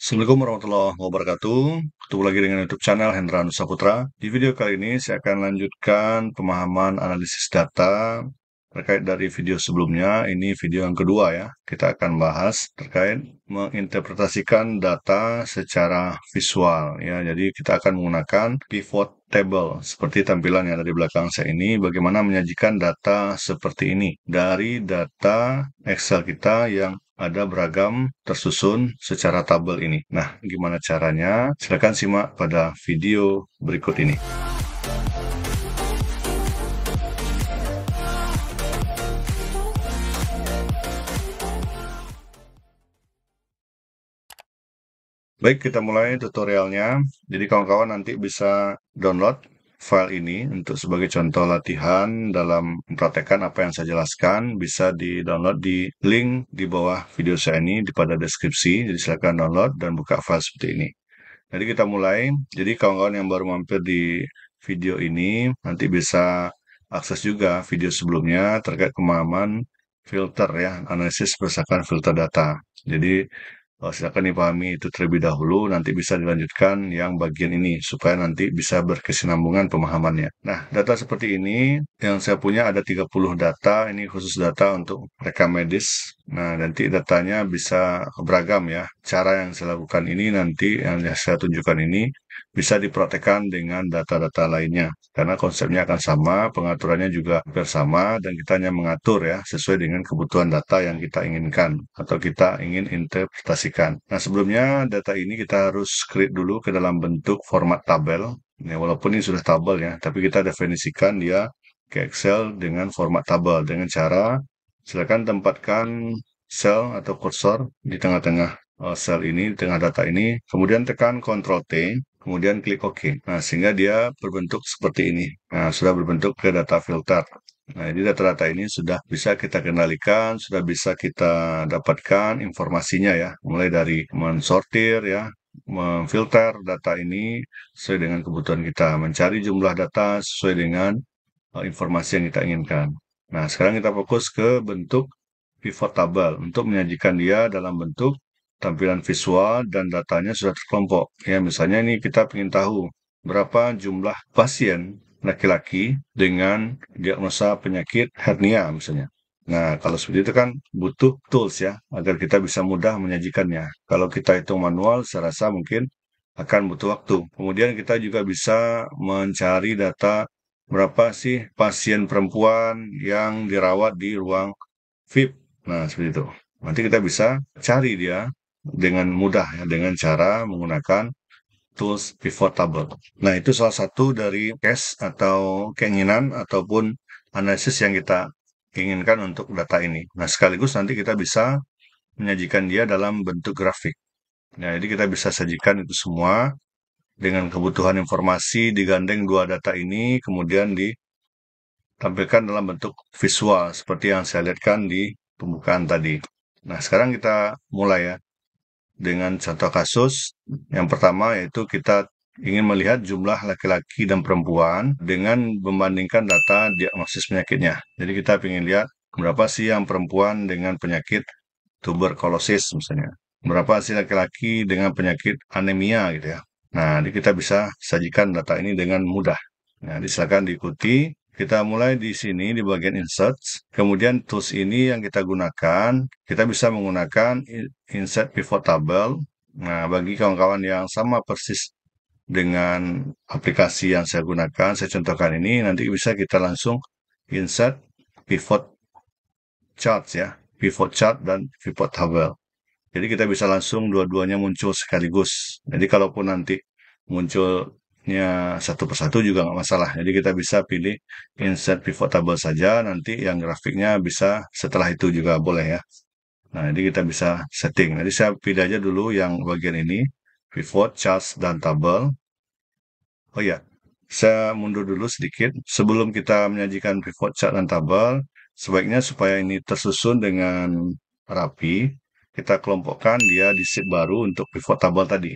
Assalamualaikum warahmatullahi wabarakatuh. Ketemu lagi dengan YouTube channel Hendra Nusaputra. Di video kali ini saya akan lanjutkan pemahaman analisis data terkait dari video sebelumnya. Ini video yang kedua ya. Kita akan bahas terkait menginterpretasikan data secara visual ya. Jadi kita akan menggunakan pivot table seperti tampilan yang ada di belakang saya ini. Bagaimana menyajikan data seperti ini dari data Excel kita yang ada beragam tersusun secara tabel ini. Nah, gimana caranya? Silakan simak pada video berikut ini. Baik, kita mulai tutorialnya. Jadi kawan-kawan nanti bisa download file ini untuk sebagai contoh latihan dalam mempraktekkan apa yang saya jelaskan. Bisa di-download di link di bawah video saya ini pada deskripsi. Jadi silakan download dan buka file seperti ini. Jadi kita mulai. Jadi kawan-kawan yang baru mampir di video ini nanti bisa akses juga video sebelumnya terkait pemahaman filter ya, analisis berdasarkan filter data. Jadi silakan dipahami itu terlebih dahulu, nanti bisa dilanjutkan yang bagian ini, supaya nanti bisa berkesinambungan pemahamannya. Nah, data seperti ini, yang saya punya ada 30 data, ini khusus data untuk rekam medis. Nah, nanti datanya bisa beragam ya. Cara yang saya lakukan ini nanti, yang saya tunjukkan ini, bisa dipraktekkan dengan data-data lainnya. Karena konsepnya akan sama, pengaturannya juga bersama, dan kita hanya mengatur ya, sesuai dengan kebutuhan data yang kita inginkan, atau kita ingin interpretasikan. Nah, sebelumnya data ini kita harus create dulu ke dalam bentuk format tabel. Ya, walaupun ini sudah tabel ya, tapi kita definisikan dia ke Excel dengan format tabel, dengan cara silakan tempatkan sel atau kursor di tengah-tengah sel ini, di tengah data ini, kemudian tekan Ctrl T, kemudian klik OK. Nah, sehingga dia berbentuk seperti ini. Nah, sudah berbentuk ke data filter. Nah, jadi data-data ini sudah bisa kita kendalikan, sudah bisa kita dapatkan informasinya ya, mulai dari mensortir ya, memfilter data ini sesuai dengan kebutuhan kita, mencari jumlah data sesuai dengan informasi yang kita inginkan. Nah, sekarang kita fokus ke bentuk pivot table untuk menyajikan dia dalam bentuk tampilan visual dan datanya sudah terkelompok. Ya, misalnya ini kita ingin tahu berapa jumlah pasien laki-laki dengan diagnosa penyakit hernia misalnya. Nah, kalau seperti itu kan butuh tools ya, agar kita bisa mudah menyajikannya. Kalau kita hitung manual, saya rasa mungkin akan butuh waktu. Kemudian kita juga bisa mencari data berapa sih pasien perempuan yang dirawat di ruang VIP. Nah, seperti itu. Nanti kita bisa cari dia dengan mudah ya, dengan cara menggunakan tools pivot table. Nah, itu salah satu dari case atau keinginan ataupun analisis yang kita inginkan untuk data ini. Nah, sekaligus nanti kita bisa menyajikan dia dalam bentuk grafik. Nah, jadi kita bisa sajikan itu semua dengan kebutuhan informasi digandeng dua data ini, kemudian ditampilkan dalam bentuk visual, seperti yang saya lihatkan di pembukaan tadi. Nah, sekarang kita mulai ya, dengan contoh kasus. Yang pertama yaitu kita ingin melihat jumlah laki-laki dan perempuan dengan membandingkan data diagnosis penyakitnya. Jadi kita ingin lihat berapa sih yang perempuan dengan penyakit tuberkulosis misalnya. Berapa sih laki-laki dengan penyakit anemia gitu ya. Nah, jadi kita bisa sajikan data ini dengan mudah. Nah, silakan diikuti. Kita mulai di sini di bagian insert. Kemudian tools ini yang kita gunakan, kita bisa menggunakan insert pivot table. Nah, bagi kawan-kawan yang sama persis dengan aplikasi yang saya gunakan, saya contohkan ini, nanti bisa kita langsung insert pivot charts ya, pivot chart dan pivot table. Jadi kita bisa langsung dua-duanya muncul sekaligus. Jadi kalaupun nanti munculnya satu persatu juga nggak masalah. Jadi kita bisa pilih insert pivot table saja, nanti yang grafiknya bisa setelah itu juga boleh ya. Nah, jadi kita bisa setting. Jadi saya pilih aja dulu yang bagian ini, pivot, charts, dan table. Oh iya, saya mundur dulu sedikit. Sebelum kita menyajikan pivot, chart, dan tabel, sebaiknya supaya ini tersusun dengan rapi, kita kelompokkan dia di sheet baru untuk pivot tabel tadi.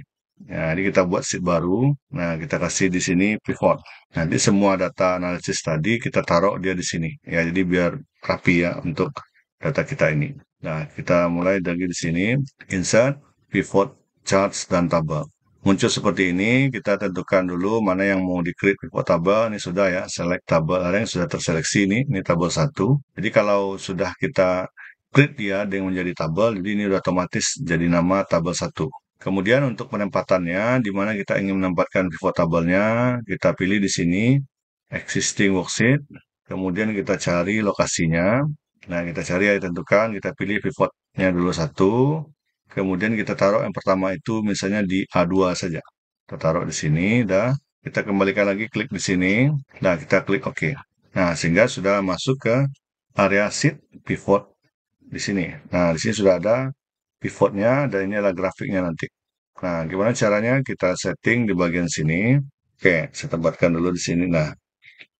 Nah, jadi kita buat sheet baru. Nah, kita kasih di sini pivot. Nanti semua data analisis tadi kita taruh dia di sini. Ya, jadi biar rapi ya untuk data kita ini. Nah, kita mulai dari di sini, insert pivot charts, dan tabel. Muncul seperti ini, kita tentukan dulu mana yang mau di-create pivot tabel. Ini sudah ya, select tabel. Ada yang sudah terseleksi ini tabel 1. Jadi kalau sudah kita create dia dengan menjadi tabel, jadi ini sudah otomatis jadi nama tabel 1. Kemudian untuk penempatannya, di mana kita ingin menempatkan pivot tabelnya, kita pilih di sini, existing worksheet. Kemudian kita cari lokasinya. Nah, kita cari ya, tentukan, kita pilih pivotnya dulu 1. Kemudian kita taruh yang pertama itu misalnya di A2 saja. Kita taruh di sini, dah. Kita kembalikan lagi, klik di sini. Nah, kita klik OK. Nah, sehingga sudah masuk ke area sheet pivot di sini. Nah, di sini sudah ada pivotnya dan ini adalah grafiknya nanti. Nah, gimana caranya? Kita setting di bagian sini. Oke, saya tempatkan dulu di sini. Nah,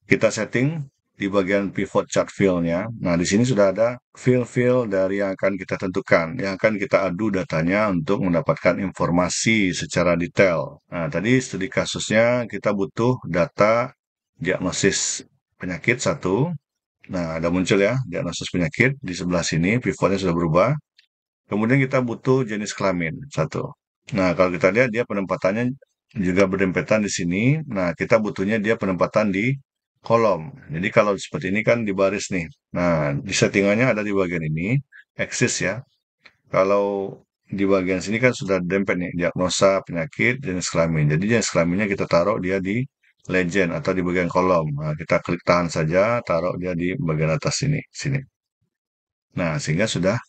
kita setting di bagian pivot chart fill-nya. Nah, di sini sudah ada fill-fill dari yang akan kita tentukan, yang akan kita adu datanya untuk mendapatkan informasi secara detail. Nah, tadi studi kasusnya kita butuh data diagnosis penyakit 1. Nah, ada muncul ya, diagnosis penyakit di sebelah sini, pivotnya sudah berubah. Kemudian kita butuh jenis kelamin 1. Nah, kalau kita lihat dia penempatannya juga berdempetan di sini. Nah, kita butuhnya dia penempatan di kolom. Jadi kalau seperti ini kan di baris nih. Nah, di settingannya ada di bagian ini, axis ya. Kalau di bagian sini kan sudah dempet nih, diagnosa penyakit, jenis kelamin. Jadi jenis kelaminnya kita taruh dia di legend atau di bagian kolom. Nah, kita klik tahan saja, taruh dia di bagian atas sini. Nah, sehingga sudah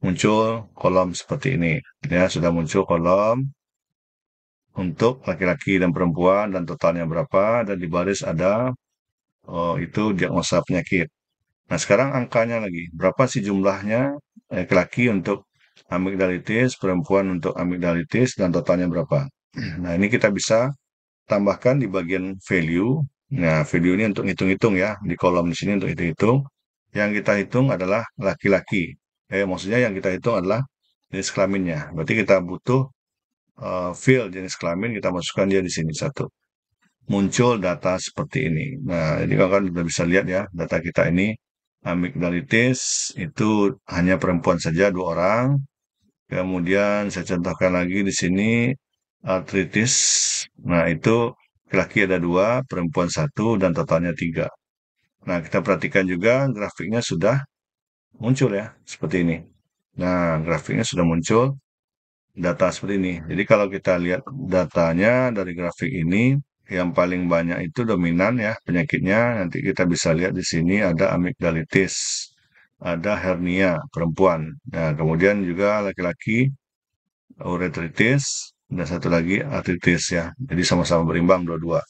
muncul kolom seperti ini. Ya, sudah muncul kolom untuk laki-laki dan perempuan dan totalnya berapa dan di baris ada itu diagnosa penyakit. Nah, sekarang angkanya lagi. Berapa sih jumlahnya laki-laki untuk amigdalitis, perempuan untuk amigdalitis dan totalnya berapa? Nah, ini kita bisa tambahkan di bagian value. Nah, value ini untuk hitung-hitung ya, di kolom di sini untuk hitung-hitung. Yang kita hitung adalah laki-laki. Maksudnya yang kita hitung adalah jenis kelaminnya. Berarti kita butuh field jenis kelamin, kita masukkan dia di sini 1. Muncul data seperti ini. Nah, ini kan sudah bisa lihat ya, data kita ini amigdalitis itu hanya perempuan saja 2 orang. Kemudian saya contohkan lagi di sini artritis. Nah, itu laki-laki ada 2, perempuan 1, dan totalnya 3. Nah, kita perhatikan juga grafiknya sudah muncul ya, seperti ini. Nah, grafiknya sudah muncul data seperti ini. Jadi kalau kita lihat datanya dari grafik ini, yang paling banyak itu dominan ya penyakitnya. Nanti kita bisa lihat di sini ada amigdalitis, ada hernia perempuan. Nah, kemudian juga laki-laki uretritis dan satu lagi artritis ya. Jadi sama-sama berimbang dua-dua.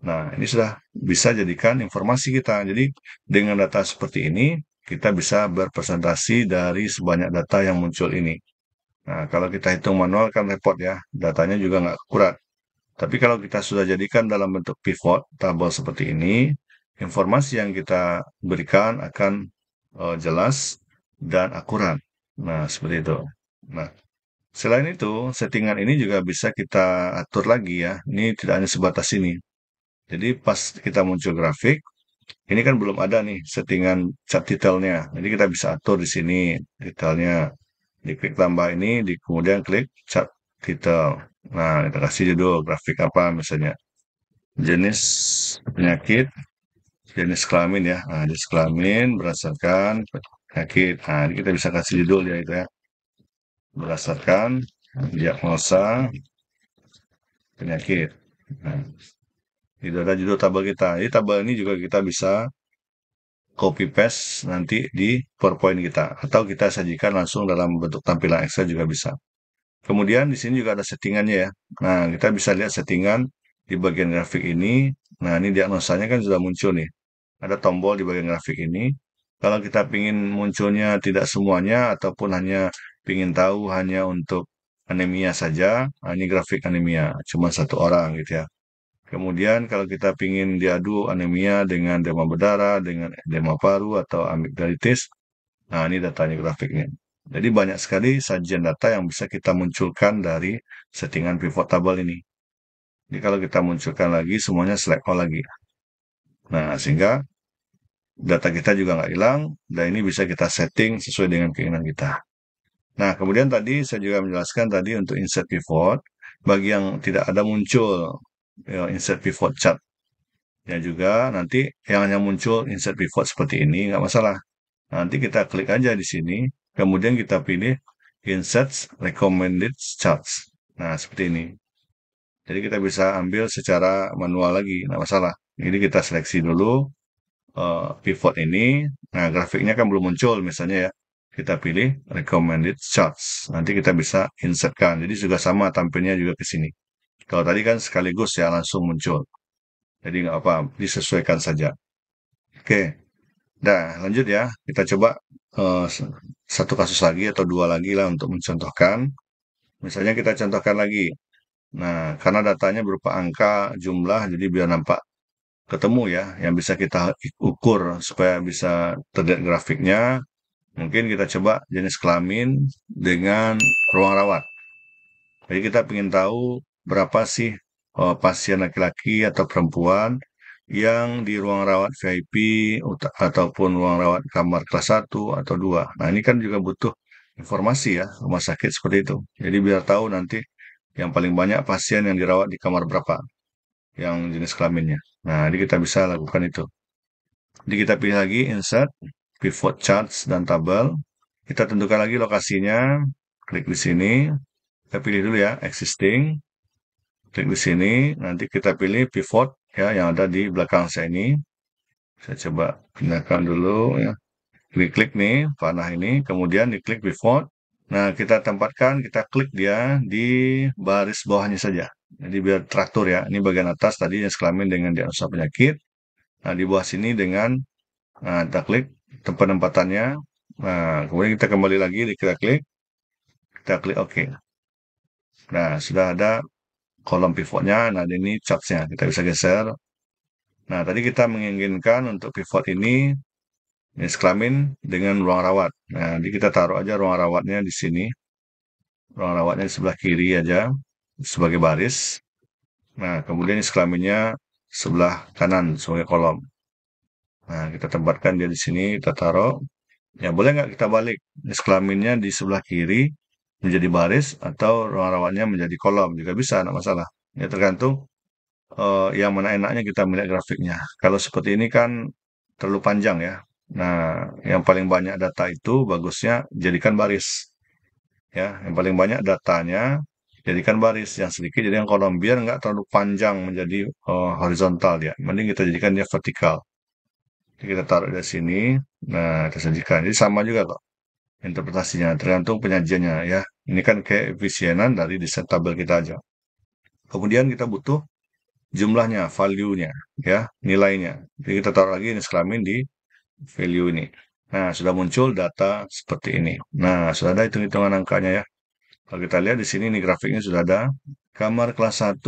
Nah, ini sudah bisa jadikan informasi kita. Jadi dengan data seperti ini, kita bisa berpresentasi dari sebanyak data yang muncul ini. Nah, kalau kita hitung manual kan repot ya, datanya juga nggak akurat. Tapi kalau kita sudah jadikan dalam bentuk pivot, tabel seperti ini, informasi yang kita berikan akan jelas dan akurat. Nah, seperti itu. Nah, selain itu, settingan ini juga bisa kita atur lagi ya. Ini tidak hanya sebatas ini. Jadi pas kita muncul grafik, ini kan belum ada nih settingan chart detailnya. Jadi kita bisa atur di sini detailnya. Diklik tambah ini, kemudian klik chart detail. Nah, kita kasih judul grafik apa misalnya. Jenis penyakit, jenis kelamin ya. Nah, jenis kelamin berdasarkan penyakit. Nah, ini kita bisa kasih judul ya itu ya. Berdasarkan diagnosa penyakit. Nah, itu ada judul tabel kita. Jadi tabel ini juga kita bisa copy paste nanti di PowerPoint kita atau kita sajikan langsung dalam bentuk tampilan Excel juga bisa. Kemudian di sini juga ada settingannya ya. Nah, kita bisa lihat settingan di bagian grafik ini. Nah, ini diagnosanya kan sudah muncul nih. Ada tombol di bagian grafik ini. Kalau kita ingin munculnya tidak semuanya ataupun hanya ingin tahu hanya untuk anemia saja, nah ini grafik anemia, cuma 1 orang gitu ya. Kemudian kalau kita ingin diadu anemia dengan demam berdarah, dengan edema paru atau amigdalitis, nah ini datanya grafiknya. Jadi banyak sekali sajian data yang bisa kita munculkan dari settingan pivot table ini. Jadi kalau kita munculkan lagi, semuanya select all lagi. Nah, sehingga data kita juga nggak hilang, dan ini bisa kita setting sesuai dengan keinginan kita. Nah, kemudian tadi saya juga menjelaskan tadi untuk insert pivot, bagi yang tidak ada muncul insert pivot chart, ya juga nanti yang hanya muncul insert pivot seperti ini, nggak masalah. Nanti kita klik aja di sini, kemudian kita pilih insert recommended charts. Nah, seperti ini. Jadi kita bisa ambil secara manual lagi, nggak masalah. Jadi kita seleksi dulu pivot ini. Nah, grafiknya kan belum muncul misalnya ya. Kita pilih recommended charts. Nanti kita bisa insertkan. Jadi juga sama tampilnya juga ke sini. Kalau tadi kan sekaligus ya langsung muncul. Jadi nggak apa, disesuaikan saja. Oke, nah lanjut ya. Kita coba eh, satu kasus lagi atau dua lagi lah untuk mencontohkan. Misalnya kita contohkan lagi. Nah, karena datanya berupa angka, jumlah, jadi biar nampak ketemu ya, yang bisa kita ukur supaya bisa terlihat grafiknya. Mungkin kita coba jenis kelamin dengan ruang rawat. Jadi kita ingin tahu berapa sih pasien laki-laki atau perempuan yang di ruang rawat VIP ataupun ruang rawat kamar kelas 1 atau 2. Nah, ini kan juga butuh informasi ya, rumah sakit seperti itu. Jadi biar tahu nanti yang paling banyak pasien yang dirawat di kamar berapa, yang jenis kelaminnya. Nah, jadi kita bisa lakukan itu. Jadi kita pilih lagi insert, pivot charts dan tabel. Kita tentukan lagi lokasinya, klik di sini. Kita pilih dulu ya, existing. Klik di sini, nanti kita pilih pivot ya yang ada di belakang saya ini. Saya coba pindahkan dulu ya. Klik-klik nih panah ini, kemudian diklik pivot. Nah, kita tempatkan, kita klik dia di baris bawahnya saja. Jadi biar teratur ya. Ini bagian atas tadi yang kelamin dengan diagnosa penyakit. Nah, di bawah sini dengan kita klik tempat-tempatannya. Nah, kemudian kita kembali lagi, kita klik OK. Nah, sudah ada kolom pivotnya. Nah, ini chartsnya. Kita bisa geser. Nah, tadi kita menginginkan untuk pivot ini jenis kelamin dengan ruang rawat. Nah, jadi kita taruh aja ruang rawatnya di sini. Ruang rawatnya di sebelah kiri aja sebagai baris. Nah, kemudian jenis kelaminnya sebelah kanan sebagai kolom. Nah, kita tempatkan dia di sini, kita taruh. Ya, boleh nggak kita balik jenis kelaminnya di sebelah kiri menjadi baris atau ruang rawatnya menjadi kolom juga bisa, nggak masalah. Ya tergantung yang mana enaknya kita melihat grafiknya. Kalau seperti ini kan terlalu panjang ya. Nah, yang paling banyak data itu bagusnya jadikan baris. Ya, yang paling banyak datanya jadikan baris, yang sedikit jadi yang kolom biar nggak terlalu panjang menjadi horizontal dia. Mending kita jadikan dia vertikal. Jadi kita taruh di sini. Nah, kita sajikan. Jadi sama juga kok interpretasinya, tergantung penyajiannya ya. Ini kan keefisienan dari desain tabel kita aja. Kemudian kita butuh jumlahnya, value-nya, ya, nilainya. Jadi kita taruh lagi jenis kelamin di value ini. Nah, sudah muncul data seperti ini. Nah, sudah ada hitung-hitungan angkanya ya. Kalau kita lihat di sini, nih grafiknya sudah ada. Kamar kelas 1.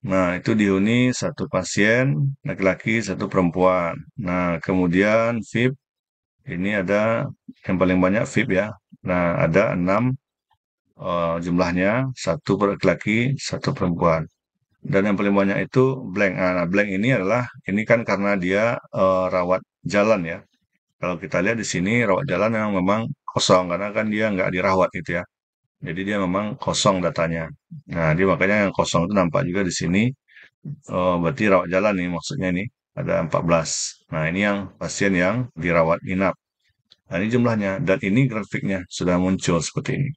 Nah, itu dihuni satu pasien, laki-laki, satu perempuan. Nah, kemudian VIP, ini ada yang paling banyak VIP ya. Nah, ada 6 jumlahnya, satu laki-laki, satu perempuan. Dan yang paling banyak itu blank. Nah, blank ini adalah, ini kan karena dia rawat jalan ya. Kalau kita lihat di sini, rawat jalan yang memang kosong, karena kan dia nggak dirawat gitu ya. Jadi dia memang kosong datanya. Nah, dia makanya yang kosong itu nampak juga di sini. Berarti rawat jalan nih maksudnya ini. Ada 14. Nah, ini yang pasien yang dirawat inap. Nah, ini jumlahnya. Dan ini grafiknya sudah muncul seperti ini.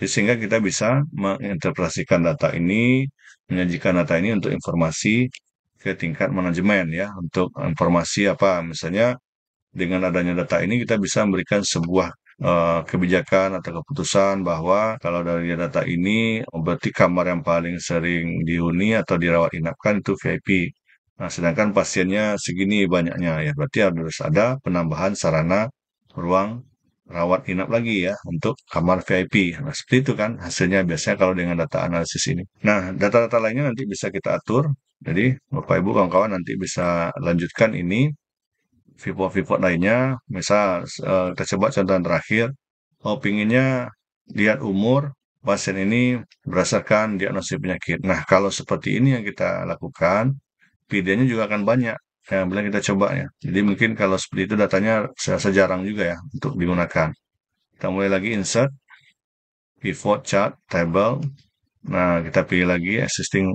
Jadi sehingga kita bisa menginterpretasikan data ini, menyajikan data ini untuk informasi ke tingkat manajemen ya, untuk informasi apa, misalnya dengan adanya data ini kita bisa memberikan sebuah kebijakan atau keputusan bahwa kalau dari data ini berarti kamar yang paling sering dihuni atau dirawat inapkan itu VIP. Nah, sedangkan pasiennya segini banyaknya ya, berarti harus ada penambahan sarana ruang rawat inap lagi ya untuk kamar VIP. Nah, seperti itu kan hasilnya biasanya kalau dengan data analisis ini. Nah, data-data lainnya nanti bisa kita atur. Jadi, Bapak Ibu kawan-kawan nanti bisa lanjutkan ini pivot-pivot lainnya. Misal kita coba contoh yang terakhir. Oh, pinginnya lihat umur pasien ini berdasarkan diagnosis penyakit. Nah, kalau seperti ini yang kita lakukan, PD-nya juga akan banyak. Ya, boleh kita coba ya. Jadi mungkin kalau seperti itu datanya saya rasa jarang juga ya untuk digunakan. Kita mulai lagi insert. pivot chart table. Nah, kita pilih lagi existing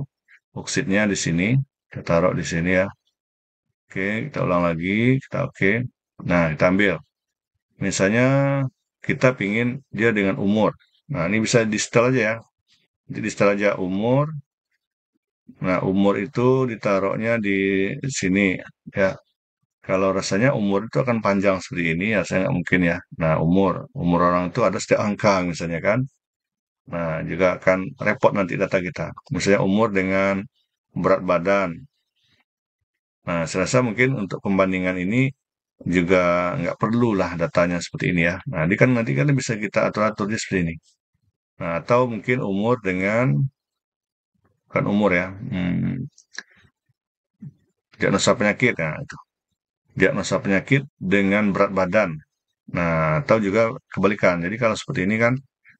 worksheet-nya di sini. Kita taruh di sini ya. Oke, kita ulang lagi, kita oke. Nah, kita ambil. Misalnya kita pingin dia dengan umur. Nah, ini bisa di setel aja ya. Jadi di setel aja umur. Nah, umur itu ditaruhnya di sini ya. Kalau rasanya umur itu akan panjang seperti ini, ya saya nggak mungkin ya. Nah, umur orang itu ada setiap angka misalnya kan. Nah, juga akan repot nanti data kita. Misalnya umur dengan berat badan. Nah, saya rasa mungkin untuk pembandingan ini juga nggak perlulah datanya seperti ini ya. Nah, ini kan nanti kan bisa kita atur-atur dia seperti ini. Nah, atau mungkin umur dengan, kan umur ya, diagnosa penyakit. Nah, itu. Diagnosa penyakit dengan berat badan. Nah, atau juga kebalikan. Jadi kalau seperti ini kan,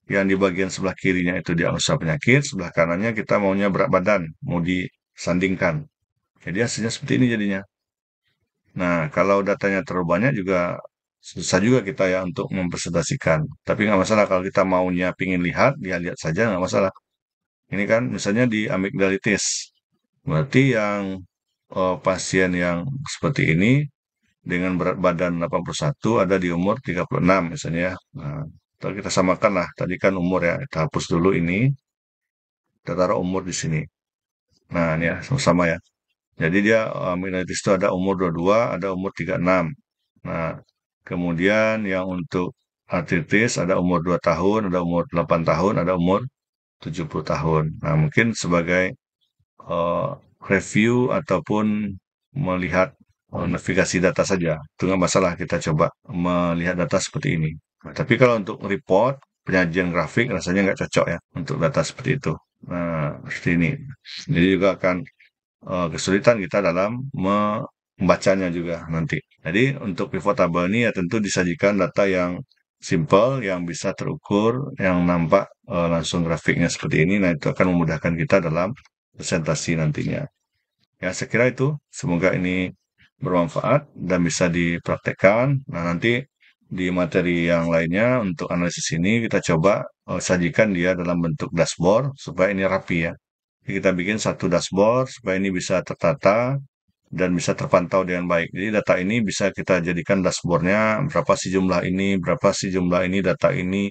yang di bagian sebelah kirinya itu diagnosa penyakit, sebelah kanannya kita maunya berat badan, mau disandingkan. Jadi hasilnya seperti ini jadinya. Nah, kalau datanya terlalu banyak juga susah juga kita ya untuk mempresentasikan. Tapi nggak masalah kalau kita maunya pingin lihat, dia lihat saja nggak masalah. Ini kan misalnya di amigdalitis. Berarti yang pasien yang seperti ini dengan berat badan 81 ada di umur 36 misalnya ya. Nah, kalau kita samakan lah, tadi kan umur ya, kita hapus dulu ini, kita taruh umur di sini. Nah, ini ya, sama-sama ya. Jadi dia minoritas itu ada umur 22, ada umur 36. Nah, kemudian yang untuk artritis ada umur 2 tahun, ada umur 8 tahun, ada umur 70 tahun. Nah, mungkin sebagai eh, review ataupun melihat navigasi data saja. Itu nggak masalah kita coba melihat data seperti ini. Nah, tapi kalau untuk report, penyajian grafik rasanya nggak cocok ya untuk data seperti itu. Nah, seperti ini. Jadi juga akan kesulitan kita dalam membacanya juga nanti. Jadi untuk pivot table ini ya tentu disajikan data yang simple, yang bisa terukur, yang nampak langsung grafiknya seperti ini. Nah, itu akan memudahkan kita dalam presentasi nantinya. Ya, saya kira itu. Semoga ini bermanfaat dan bisa dipraktekkan. Nah, nanti di materi yang lainnya untuk analisis ini kita coba sajikan dia dalam bentuk dashboard supaya ini rapi ya. Jadi kita bikin satu dashboard supaya ini bisa tertata dan bisa terpantau dengan baik. Jadi data ini bisa kita jadikan dashboardnya berapa sih jumlah ini, berapa sih jumlah ini, data ini,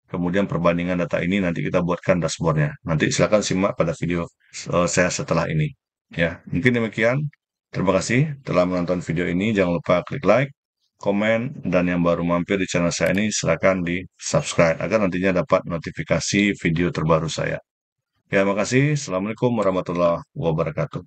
kemudian perbandingan data ini nanti kita buatkan dashboardnya. Nanti silakan simak pada video saya setelah ini. Ya, mungkin demikian. Terima kasih telah menonton video ini. Jangan lupa klik like, komen, dan yang baru mampir di channel saya ini silakan di subscribe agar nantinya dapat notifikasi video terbaru saya. Ya, terima kasih. Assalamualaikum warahmatullahi wabarakatuh.